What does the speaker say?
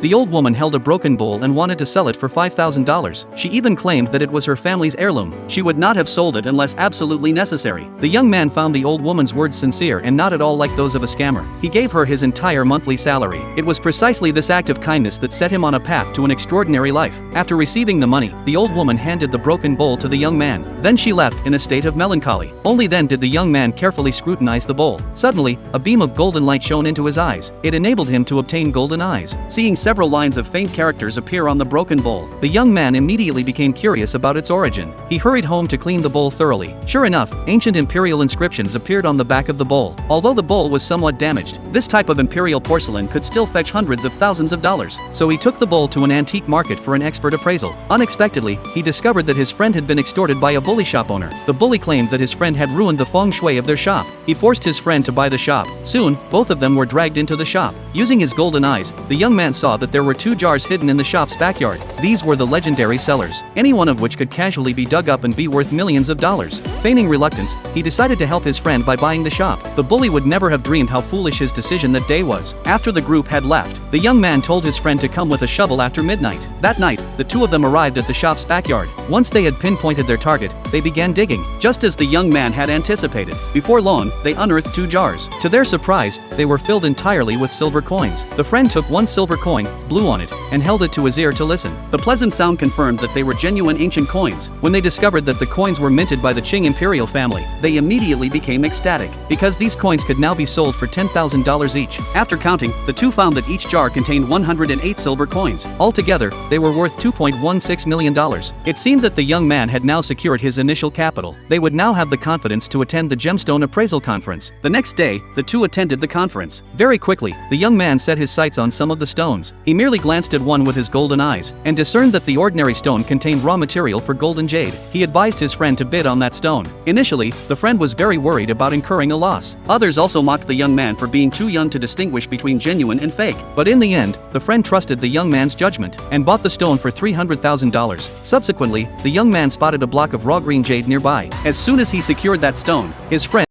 The old woman held a broken bowl and wanted to sell it for $5,000. She even claimed that it was her family's heirloom. She would not have sold it unless absolutely necessary. The young man found the old woman's words sincere and not at all like those of a scammer. He gave her his entire monthly salary. It was precisely this act of kindness that set him on a path to an extraordinary life. After receiving the money, the old woman handed the broken bowl to the young man. Then she left in a state of melancholy. Only then did the young man carefully scrutinize the bowl. Suddenly, a beam of golden light shone into his eyes. It enabled him to obtain golden eyes. Seeing several lines of faint characters appear on the broken bowl, the young man immediately became curious about its origin. He hurried home to clean the bowl thoroughly. Sure enough, ancient imperial inscriptions appeared on the back of the bowl. Although the bowl was somewhat damaged, this type of imperial porcelain could still fetch hundreds of thousands of dollars. So he took the bowl to an antique market for an expert appraisal. Unexpectedly, he discovered that his friend had been extorted by a bully shop owner. The bully claimed that his friend had ruined the feng shui of their shop. He forced his friend to buy the shop. Soon, both of them were dragged into the shop. Using his golden eyes, the young man saw that there were 2 jars hidden in the shop's backyard. These were the legendary cellars, any one of which could casually be dug up and be worth millions of dollars. Feigning reluctance, he decided to help his friend by buying the shop. The bully would never have dreamed how foolish his decision that day was. After the group had left, the young man told his friend to come with a shovel after midnight. That night, the 2 of them arrived at the shop's backyard. Once they had pinpointed their target, they began digging, just as the young man had anticipated. Before long, they unearthed 2 jars. To their surprise, they were filled entirely with silver coins. The friend took 1 silver coin, blew on it, and held it to his ear to listen. The pleasant sound confirmed that they were genuine ancient coins. When they discovered that the coins were minted by the Qing imperial family, they immediately became ecstatic, because these coins could now be sold for $10,000 each. After counting, the 2 found that each jar contained 108 silver coins. Altogether, they were worth $2.16 million. It seemed that the young man had now secured his initial capital. They would now have the confidence to attend the gemstone appraisal conference. The next day, the 2 attended the conference. Very quickly, the young man set his sights on some of the stones. He merely glanced at one with his golden eyes, and discerned that the ordinary stone contained raw material for golden jade. He advised his friend to bid on that stone. Initially, the friend was very worried about incurring a loss. Others also mocked the young man for being too young to distinguish between genuine and fake. But in the end, the friend trusted the young man's judgment, and bought the stone for $300,000. Subsequently, the young man spotted a block of raw green jade nearby. As soon as he secured that stone, his friend